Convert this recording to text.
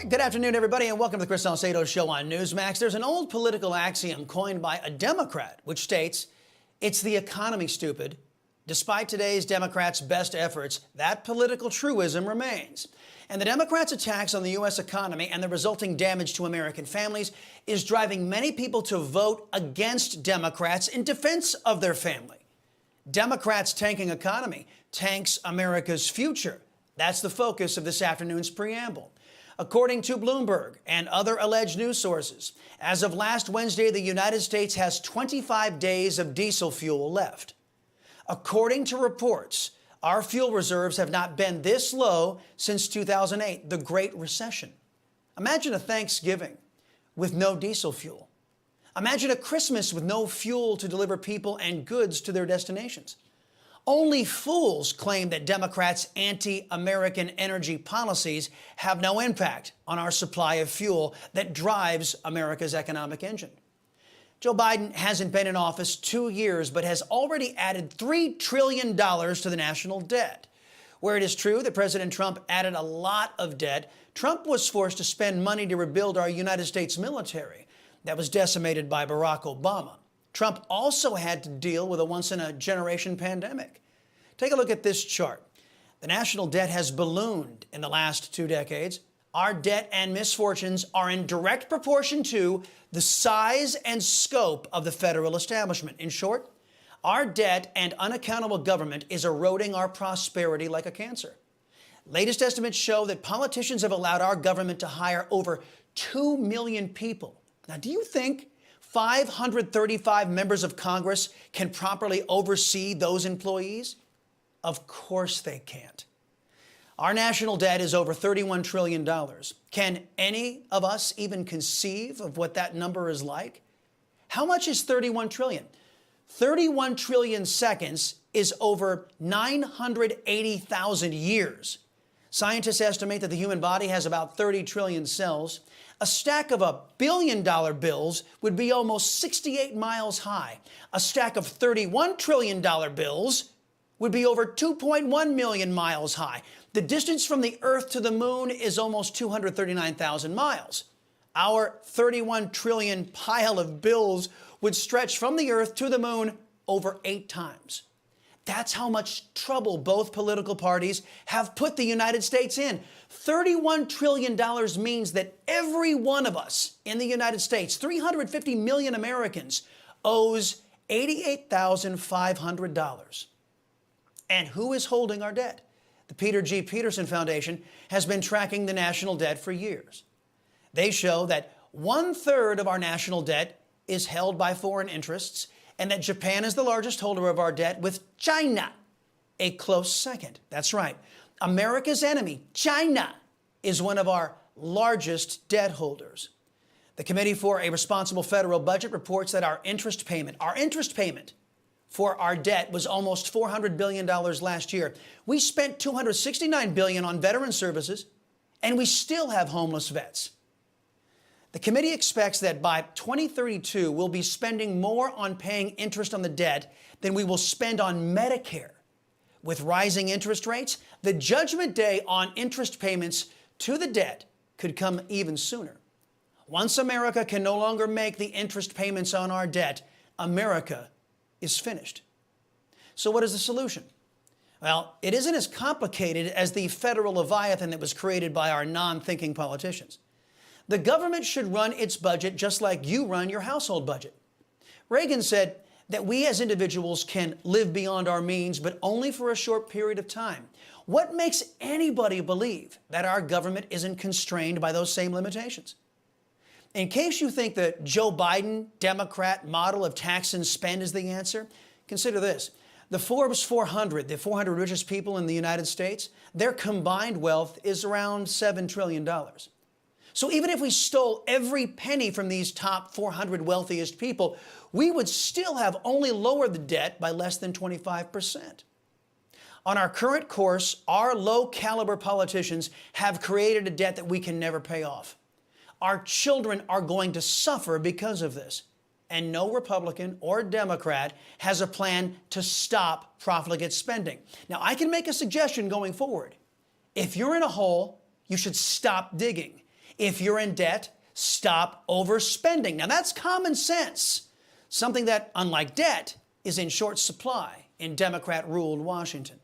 Good afternoon, everybody, and welcome to the Chris Salcedo Show on Newsmax. There's an old political axiom coined by a Democrat, which states, "It's the economy, stupid." Despite today's Democrats' best efforts, that political truism remains. And the Democrats' attacks on the U.S. economy and the resulting damage to American families is driving many people to vote against Democrats in defense of their family. Democrats' tanking economy tanks America's future. That's the focus of this afternoon's preamble. According to Bloomberg and other alleged news sources, as of last Wednesday, the United States has 25 days of diesel fuel left. According to reports, our fuel reserves have not been this low since 2008, the Great Recession. Imagine a Thanksgiving with no diesel fuel. Imagine a Christmas with no fuel to deliver people and goods to their destinations. Only fools claim that Democrats' anti-American energy policies have no impact on our supply of fuel that drives America's economic engine. Joe Biden hasn't been in office 2 years, but has already added $3 trillion to the national debt. Where it is true that President Trump added a lot of debt, Trump was forced to spend money to rebuild our United States military that was decimated by Barack Obama. Trump also had to deal with a once-in-a-generation pandemic. Take a look at this chart. The national debt has ballooned in the last 2 decades. Our debt and misfortunes are in direct proportion to the size and scope of the federal establishment. In short, our debt and unaccountable government is eroding our prosperity like a cancer. Latest estimates show that politicians have allowed our government to hire over 2 million people. Now, do you think 535 members of Congress can properly oversee those employees? Of course they can't. Our national debt is over $31 trillion. Can any of us even conceive of what that number is like? How much is 31 trillion? 31 trillion seconds is over 980,000 years. Scientists estimate that the human body has about 30 trillion cells. A stack of $1 billion bills would be almost 68 miles high. A stack of $31 trillion bills would be over 2.1 million miles high. The distance from the Earth to the moon is almost 239,000 miles. Our 31 trillion pile of bills would stretch from the Earth to the moon over 8 times. That's how much trouble both political parties have put the United States in. $31 trillion means that every one of us in the United States, 350 million Americans, owes $88,500. And who is holding our debt? The Peter G. Peterson Foundation has been tracking the national debt for years. They show that 1/3 of our national debt is held by foreign interests, and that Japan is the largest holder of our debt, with China a close second. That's right. America's enemy, China, is one of our largest debt holders. The Committee for a Responsible Federal Budget reports that our interest payment for our debt was almost $400 billion last year. We spent $269 billion on veteran services, and we still have homeless vets. The committee expects that by 2032, we'll be spending more on paying interest on the debt than we will spend on Medicare. With rising interest rates, the judgment day on interest payments to the debt could come even sooner. Once America can no longer make the interest payments on our debt, America is finished. So what is the solution? Well, it isn't as complicated as the federal leviathan that was created by our non-thinking politicians. The government should run its budget just like you run your household budget. Reagan said that we as individuals can live beyond our means, but only for a short period of time. What makes anybody believe that our government isn't constrained by those same limitations? In case you think the Joe Biden Democrat model of tax and spend is the answer, consider this. The Forbes 400, the 400 richest people in the United States, their combined wealth is around $7 trillion. So even if we stole every penny from these top 400 wealthiest people, we would still have only lowered the debt by less than 25%. On our current course, our low-caliber politicians have created a debt that we can never pay off. Our children are going to suffer because of this. And no Republican or Democrat has a plan to stop profligate spending. Now, I can make a suggestion going forward. If you're in a hole, you should stop digging. If you're in debt, stop overspending. Now that's common sense, something that, unlike debt, is in short supply in Democrat-ruled Washington.